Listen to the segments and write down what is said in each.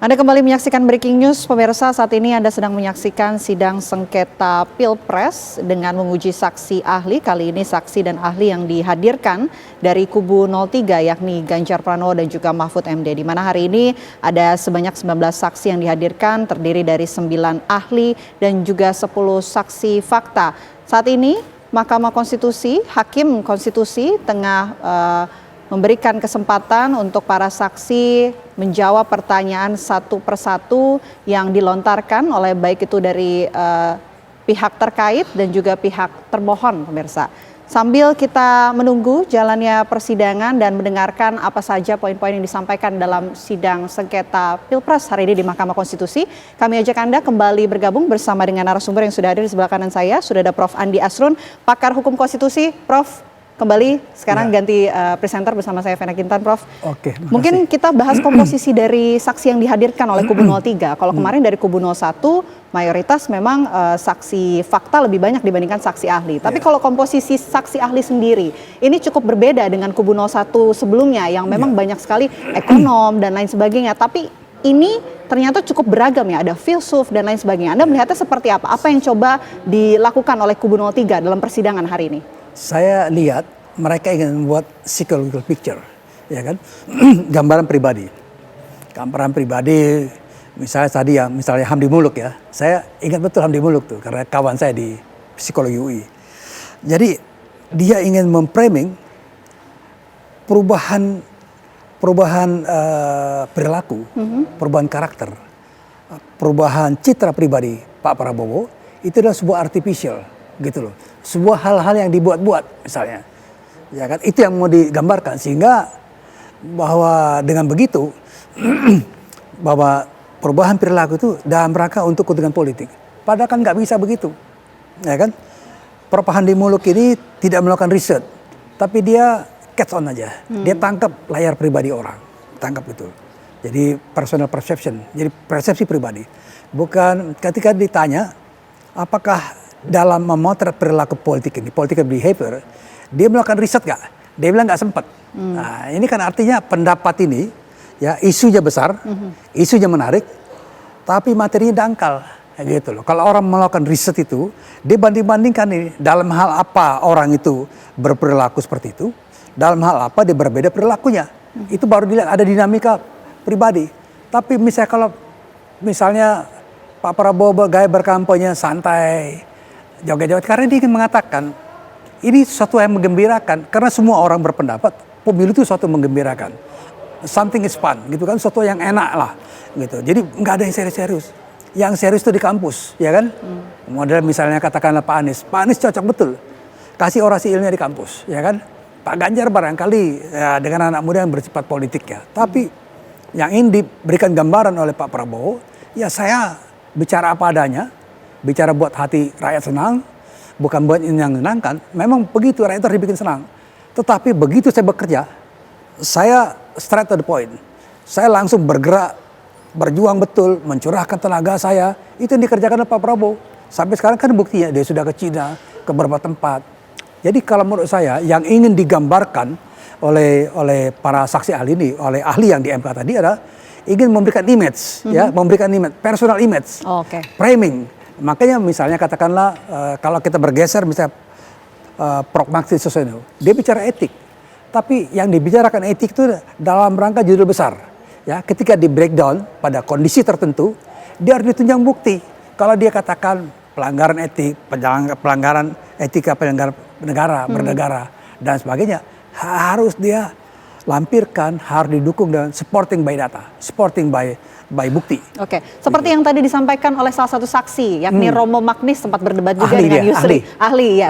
Anda kembali menyaksikan Breaking News, pemirsa. Saat ini Anda sedang menyaksikan sidang sengketa Pilpres dengan menguji saksi ahli. Kali ini saksi dan ahli yang dihadirkan dari kubu 03 yakni Ganjar Pranowo dan juga Mahfud MD. Di mana hari ini ada sebanyak 19 saksi yang dihadirkan, terdiri dari 9 ahli dan juga 10 saksi fakta. Saat ini Mahkamah Konstitusi, Hakim Konstitusi tengah memberikan kesempatan untuk para saksi menjawab pertanyaan satu persatu yang dilontarkan oleh baik itu dari pihak terkait dan juga pihak termohon, pemirsa. Sambil kita menunggu jalannya persidangan dan mendengarkan apa saja poin-poin yang disampaikan dalam sidang sengketa Pilpres hari ini di Mahkamah Konstitusi, kami ajak Anda kembali bergabung bersama dengan narasumber yang sudah hadir di sebelah kanan saya. Sudah ada Prof. Andi Asrun, pakar hukum konstitusi. Prof, kembali sekarang ganti presenter bersama saya Vena Kintan, Prof. Oke, mungkin kita bahas komposisi dari saksi yang dihadirkan oleh kubu 03. Kalau kemarin dari kubu 01 mayoritas memang saksi fakta lebih banyak dibandingkan saksi ahli. Tapi kalau komposisi saksi ahli sendiri ini cukup berbeda dengan kubu 01 sebelumnya yang memang banyak sekali ekonom dan lain sebagainya. Tapi ini ternyata cukup beragam ya, ada filsuf dan lain sebagainya. Anda melihatnya seperti apa? Apa yang coba dilakukan oleh kubu 03 dalam persidangan hari ini? Saya lihat mereka ingin membuat psychological picture, ya kan, gambaran pribadi, misalnya tadi ya, misalnya Hamdi Muluk ya, saya ingat betul Hamdi Muluk tuh karena kawan saya di psikologi UI. Jadi dia ingin memframing perubahan perilaku, perubahan karakter, perubahan citra pribadi Pak Prabowo itu adalah sebuah artificial, gitu loh. Sebuah hal-hal yang dibuat-buat misalnya, ya kan, itu yang mau digambarkan sehingga bahwa dengan begitu bahwa perubahan perilaku itu dalam rangka untuk kepentingan politik. Padahal kan nggak bisa begitu, ya kan? Prof. Hamdi Muluk ini tidak melakukan riset, tapi dia catch on aja, dia tangkap layar pribadi orang, tangkap itu. Jadi personal perception, jadi persepsi pribadi. Bukan ketika ditanya apakah dalam memotret perilaku politik ini, political behavior, dia melakukan riset nggak? Dia bilang nggak sempat. Nah, ini kan artinya pendapat ini, ya isunya besar, isunya menarik, tapi materinya dangkal, gitu loh. Kalau orang melakukan riset itu, dia banding-bandingkan nih, dalam hal apa orang itu berperilaku seperti itu, dalam hal apa dia berbeda perilakunya. Itu baru dilihat ada dinamika pribadi. Tapi misalnya kalau misalnya Pak Prabowo gaya berkampanye santai, joget-joget, karena dia ingin mengatakan ini sesuatu yang menggembirakan karena semua orang berpendapat pemilu itu sesuatu menggembirakan, something is fun gitu kan, sesuatu yang enak lah gitu. Jadi nggak ada yang serius-serius, yang serius itu di kampus, ya kan. Model misalnya katakanlah Pak Anies cocok betul kasih orasi ilmiah di kampus, ya kan. Pak Ganjar barangkali ya, dengan anak muda yang bersifat politik ya, tapi yang ingin diberikan gambaran oleh Pak Prabowo, ya saya bicara apa adanya, bicara buat hati rakyat senang, bukan buat yang menyenangkan. Memang begitu, rakyat harus dibikin senang. Tetapi begitu saya bekerja, saya straight to the point. Saya langsung bergerak, berjuang betul, mencurahkan tenaga saya. Itu yang dikerjakan oleh Pak Prabowo. Sampai sekarang kan buktinya, dia sudah ke Cina, ke beberapa tempat. Jadi kalau menurut saya, yang ingin digambarkan oleh para saksi ahli ini, oleh ahli yang di MK tadi adalah ingin memberikan image, ya, memberikan image, personal image, framing. Makanya misalnya katakanlah kalau kita bergeser misalnya Prof. Maksi Suseno, dia bicara etik. Tapi yang dibicarakan etik itu dalam rangka judul besar. Ya, ketika di breakdown pada kondisi tertentu, dia harus ditunjang bukti. Kalau dia katakan pelanggaran etik, pelanggaran etika penyelenggara negara, bernegara dan sebagainya, harus dia lampirkan, harus didukung dengan supporting by data, supporting by bukti. Oke, seperti yang tadi disampaikan oleh salah satu saksi, yakni Romo Magnis sempat berdebat juga dengan Yusril,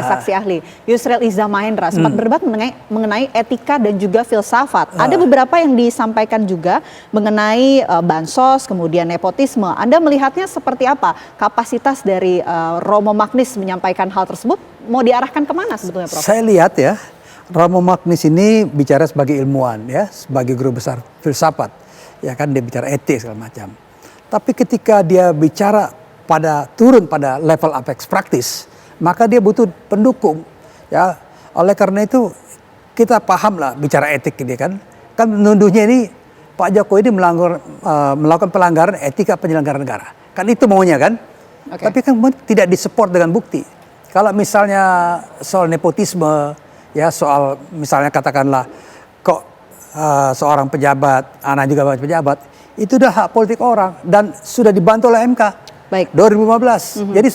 saksi ahli, Yusril Iza Mahendra sempat berdebat mengenai etika dan juga filsafat. Ada beberapa yang disampaikan juga mengenai bansos, kemudian nepotisme. Anda melihatnya seperti apa? Kapasitas dari Romo Magnis menyampaikan hal tersebut mau diarahkan kemana sebetulnya, Prof? Saya lihat ya, Romo Magnis ini bicara sebagai ilmuwan, ya, sebagai guru besar filsafat. Ya kan, dia bicara etik segala macam. Tapi ketika dia bicara turun pada level apex practice, maka dia butuh pendukung. Ya, oleh karena itu kita paham lah bicara etik ini kan. Kan menuduhnya ini Pak Jokowi ini melakukan pelanggaran etika penyelenggara negara. Kan itu maunya kan? Oke. Tapi kan tidak disupport dengan bukti. Kalau misalnya soal nepotisme, ya soal misalnya katakanlah kok seorang pejabat, anak juga pejabat, itu udah hak politik orang dan sudah dibantu oleh MK. Baik. 2015. Jadi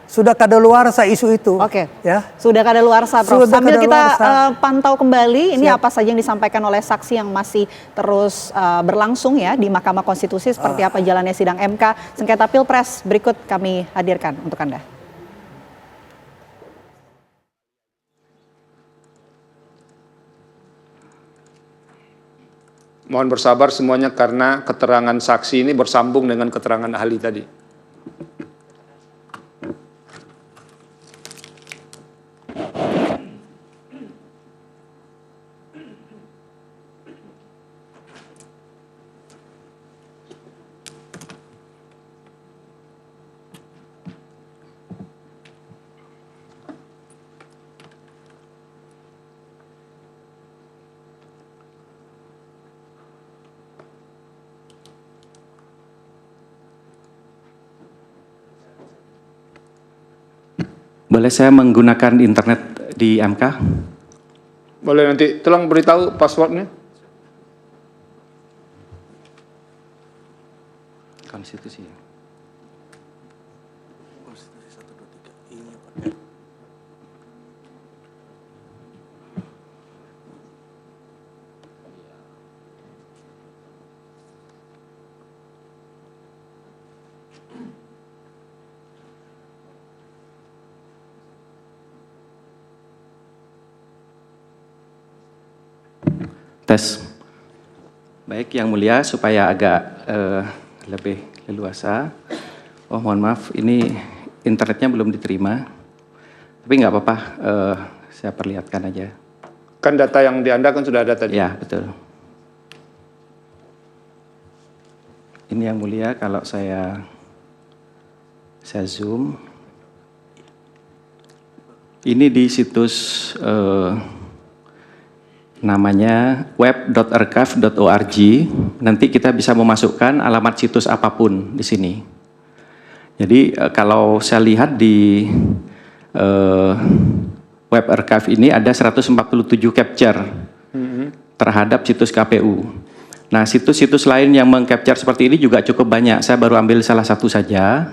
sudah kadaluarsa isu itu. Oke. Ya. Sudah kadaluarsa, Prof. Sudah Sambil kita kadaluarsa. pantau kembali ini Siap. apa saja yang disampaikan oleh saksi yang masih terus berlangsung ya di Mahkamah Konstitusi, seperti apa jalannya sidang MK sengketa Pilpres. Berikut kami hadirkan untuk Anda. Mohon bersabar semuanya karena keterangan saksi ini bersambung dengan keterangan ahli tadi. Boleh saya menggunakan internet di MK? Boleh nanti tolong beritahu passwordnya. Konstitusi ya. Tes. Baik, Yang Mulia, supaya agak lebih leluasa. Oh, mohon maaf, ini internetnya belum diterima. Tapi nggak apa-apa, saya perlihatkan aja. Kan data yang di Anda kan sudah ada tadi. Ya, betul. Ini Yang Mulia, kalau saya zoom. Ini di situs namanya web.archive.org. Nanti kita bisa memasukkan alamat situs apapun di sini. Jadi kalau saya lihat di web archive ini ada 147 capture terhadap situs KPU. Nah, situs-situs lain yang mengcapture seperti ini juga cukup banyak. Saya baru ambil salah satu saja.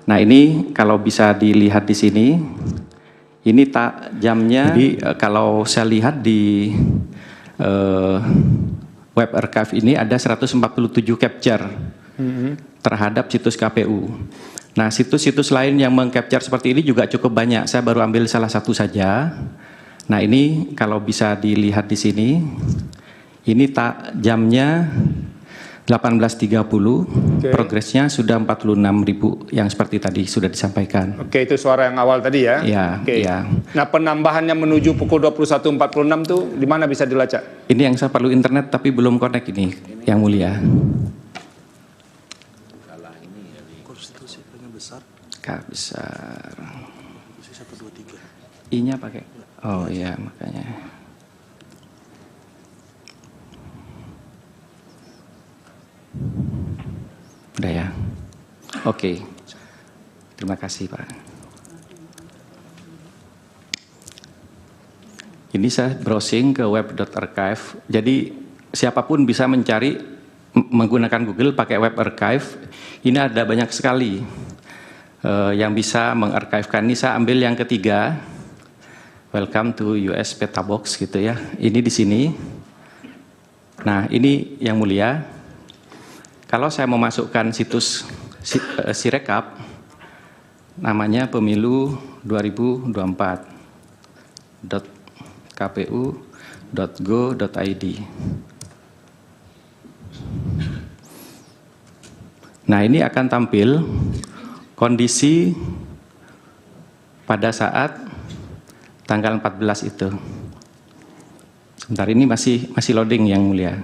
Nah, ini kalau bisa dilihat di sini. Ini jamnya. Jadi kalau saya lihat di web archive ini ada 147 capture terhadap situs KPU. Nah, situs-situs lain yang mengcapture seperti ini juga cukup banyak. Saya baru ambil salah satu saja. Nah, ini kalau bisa dilihat di sini. Ini jamnya 18.30, progresnya sudah 46.000 yang seperti tadi sudah disampaikan. Oke, itu suara yang awal tadi ya? Ya, Oke. ya. Nah, penambahannya menuju pukul 21.46 tuh di mana bisa dilacak? Ini yang saya perlu internet tapi belum connect ini, Yang Mulia. Konstitusi paling besar. K besar. I-nya pakai. Oh iya, makanya. Udah ya. Oke. Terima kasih, Pak. Ini saya browsing ke web.archive. Jadi siapapun bisa mencari menggunakan Google pakai web archive. Ini ada banyak sekali yang bisa mengarchivekan. Ini saya ambil yang ketiga. Welcome to US Peta Box gitu ya. Ini di sini. Nah, ini Yang Mulia. Kalau saya memasukkan situs Sirekap, namanya pemilu 2024.kpu.go.id. Nah, ini akan tampil kondisi pada saat tanggal 14 itu. Sebentar, ini masih loading Yang Mulia.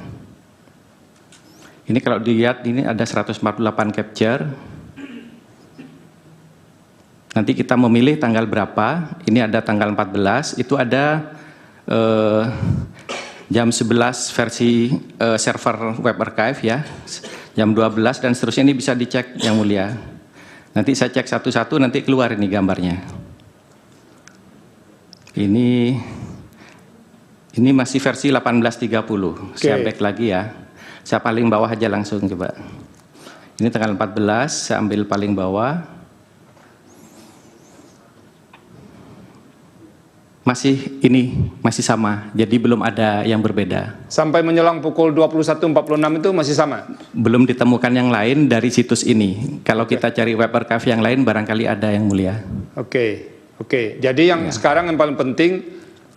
Ini kalau dilihat ini ada 148 capture. Nanti kita memilih tanggal berapa. Ini ada tanggal 14. Itu ada jam 11 versi server web archive ya, jam 12 dan seterusnya. Ini bisa dicek Yang Mulia. Nanti saya cek satu-satu, nanti keluar ini gambarnya. Ini masih versi 18.30. Saya back lagi ya. Saya paling bawah aja langsung coba. Ini tanggal 14, saya ambil paling bawah. Masih sama, jadi belum ada yang berbeda. Sampai menjelang pukul 21.46 itu masih sama? Belum ditemukan yang lain dari situs ini. Kalau kita cari web archive yang lain, barangkali ada Yang Mulia. Oke. Jadi yang sekarang yang paling penting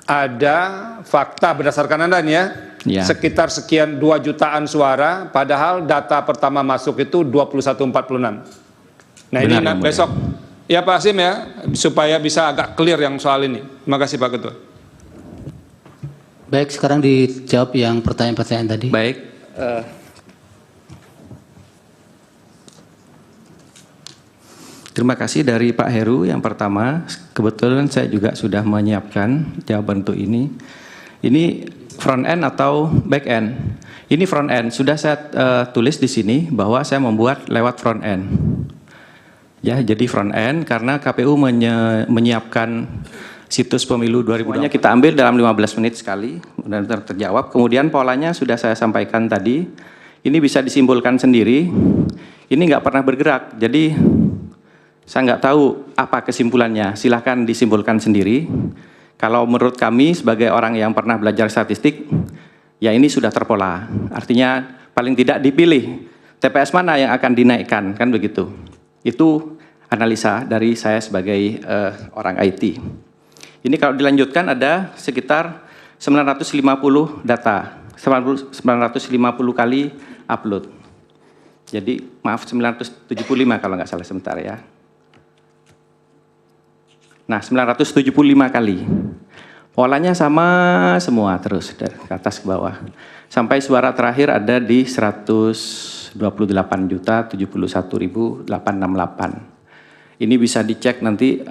ada fakta berdasarkan Anda nih ya. Ya. Sekitar sekian 2 jutaan suara, padahal data pertama masuk itu 21.46. Nah Benar, ini Yang Mulia. besok. Ya Pak Hasim ya, supaya bisa agak clear yang soal ini. Terima kasih Pak Ketua. Baik, sekarang dijawab yang pertanyaan-pertanyaan tadi. Baik. Terima kasih dari Pak Heru yang pertama. Kebetulan saya juga sudah menyiapkan jawaban untuk ini. Ini front end atau back end? Ini front end. Sudah saya tulis di sini bahwa saya membuat lewat front end. Ya, jadi front end karena KPU menyiapkan situs pemilu 2024. Kita ambil dalam 15 menit sekali, benar-benar terjawab. Kemudian polanya sudah saya sampaikan tadi. Ini bisa disimpulkan sendiri. Ini nggak pernah bergerak, jadi saya nggak tahu apa kesimpulannya. Silahkan disimpulkan sendiri. Kalau menurut kami sebagai orang yang pernah belajar statistik, ya ini sudah terpola. Artinya paling tidak dipilih TPS mana yang akan dinaikkan, kan begitu. Itu analisa dari saya sebagai orang IT. Ini kalau dilanjutkan ada sekitar 950 data, 950 kali upload. Jadi maaf 975 kalau nggak salah sebentar ya. Nah 975 kali. Polanya sama semua terus dari ke atas ke bawah. Sampai suara terakhir ada di 128.071.868. Ini bisa dicek nanti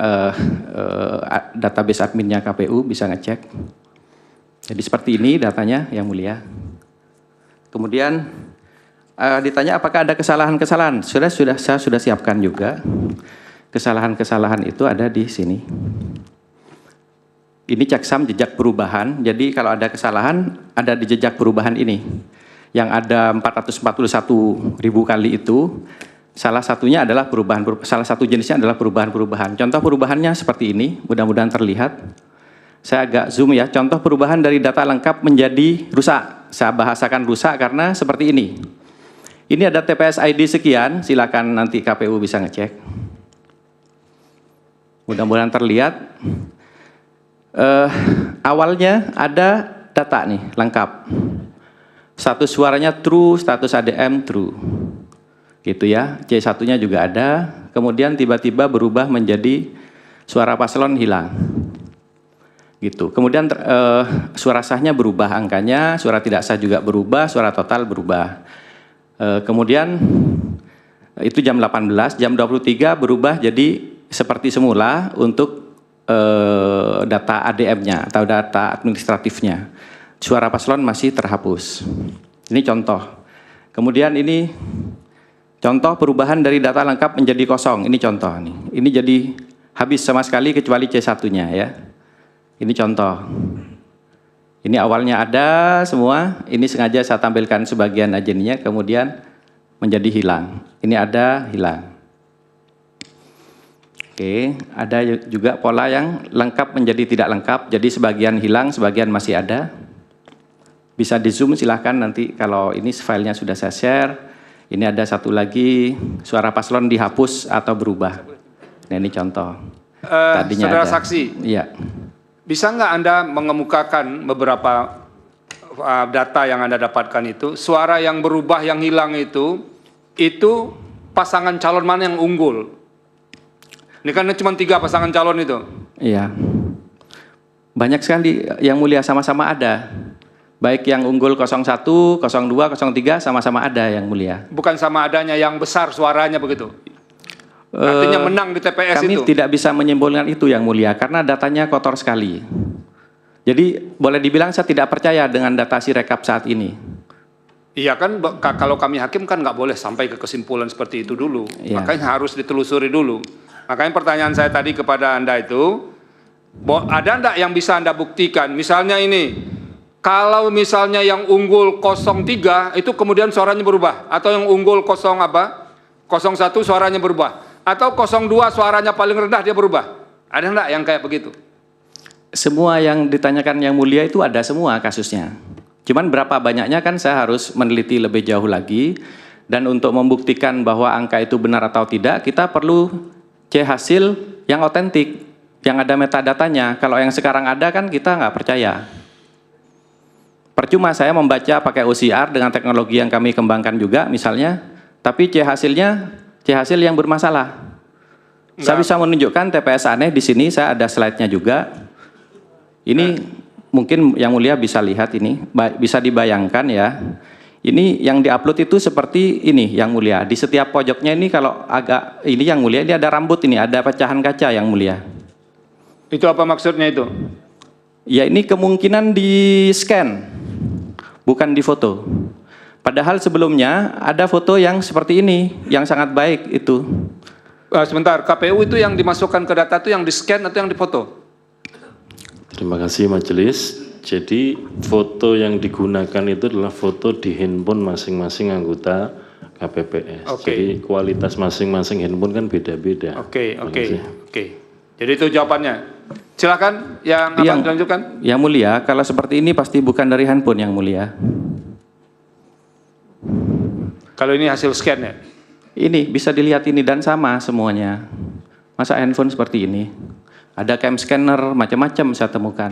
database adminnya KPU bisa ngecek. Jadi seperti ini datanya Yang Mulia. Kemudian ditanya apakah ada kesalahan-kesalahan. Saya sudah siapkan juga. Kesalahan-kesalahan itu ada di sini. Ini checksum jejak perubahan. Jadi kalau ada kesalahan ada di jejak perubahan ini. Yang ada 441.000 kali itu. Salah satunya adalah salah satu jenisnya adalah perubahan-perubahan. Contoh perubahannya seperti ini, mudah-mudahan terlihat. Saya agak zoom ya, contoh perubahan dari data lengkap menjadi rusak. Saya bahasakan rusak karena seperti ini. Ini ada TPS ID sekian, silakan nanti KPU bisa ngecek. Mudah-mudahan terlihat. Awalnya ada data nih, lengkap. Status suaranya true, status ADM true. Gitu ya, C1-nya juga ada, kemudian tiba-tiba berubah menjadi suara paslon hilang. Gitu. Kemudian suara sahnya berubah angkanya, suara tidak sah juga berubah, suara total berubah. Kemudian itu jam 18, jam 23 berubah jadi seperti semula untuk data ADM-nya atau data administratifnya. Suara paslon masih terhapus. Ini contoh. Kemudian ini contoh perubahan dari data lengkap menjadi kosong, ini contoh nih. Ini jadi habis sama sekali kecuali C1-nya ya. Ini contoh. Ini awalnya ada semua, ini sengaja saya tampilkan sebagian aja ininya, kemudian menjadi hilang. Ini ada, hilang. Oke, ada juga pola yang lengkap menjadi tidak lengkap, jadi sebagian hilang, sebagian masih ada. Bisa di zoom silahkan nanti kalau ini filenya sudah saya share. Ini ada satu lagi, suara paslon dihapus atau berubah. Nah ini contoh. Tadinya Saudara ada. saksi, Iya. bisa nggak Anda mengemukakan beberapa data yang Anda dapatkan itu, suara yang berubah, yang hilang itu pasangan calon mana yang unggul? Ini kan cuma 3 pasangan calon itu. Iya. Banyak sekali Yang Mulia sama-sama ada. Baik yang unggul 01, 02, 03 sama-sama ada Yang Mulia. Bukan sama adanya yang besar suaranya begitu. Artinya menang di TPS kami itu. Kami tidak bisa menyimpulkan itu Yang Mulia karena datanya kotor sekali. Jadi boleh dibilang saya tidak percaya dengan data Sirekap saat ini. Iya kan, kalau kami hakim kan nggak boleh sampai ke kesimpulan seperti itu dulu. Iya. Makanya harus ditelusuri dulu. Makanya pertanyaan saya tadi kepada Anda itu, ada enggak yang bisa Anda buktikan? Misalnya ini, kalau misalnya yang unggul 03 itu kemudian suaranya berubah, atau yang unggul 01 suaranya berubah, atau 02 suaranya paling rendah dia berubah. Ada enggak yang kayak begitu? Semua yang ditanyakan Yang Mulia itu ada semua kasusnya. Cuman berapa banyaknya kan saya harus meneliti lebih jauh lagi, dan untuk membuktikan bahwa angka itu benar atau tidak, kita perlu C hasil yang otentik, yang ada metadatanya. Kalau yang sekarang ada kan kita nggak percaya. Percuma saya membaca pakai OCR dengan teknologi yang kami kembangkan juga misalnya, tapi C hasilnya C hasil yang bermasalah. Saya bisa menunjukkan TPS aneh di sini, saya ada slide-nya juga. Ini mungkin Yang Mulia bisa lihat ini, bisa dibayangkan ya. Ini yang diupload itu seperti ini Yang Mulia. Di setiap pojoknya ini kalau agak ini Yang Mulia, ini ada rambut ini, ada pecahan kaca Yang Mulia. Itu apa maksudnya itu? Ya ini kemungkinan di scan, bukan di foto. Padahal sebelumnya ada foto yang seperti ini, yang sangat baik itu. Sebentar, KPU itu yang dimasukkan ke data itu yang di scan atau yang difoto? Terima kasih majelis. Jadi foto yang digunakan itu adalah foto di handphone masing-masing anggota KPPS. Jadi kualitas masing-masing handphone kan beda-beda. Oke. Jadi itu jawabannya. Silakan yang akan dilanjutkan. Yang Mulia, kalau seperti ini pasti bukan dari handphone Yang Mulia. Kalau ini hasil scan ya? Ini bisa dilihat ini dan sama semuanya. Masa handphone seperti ini? Ada cam scanner, macam-macam saya temukan.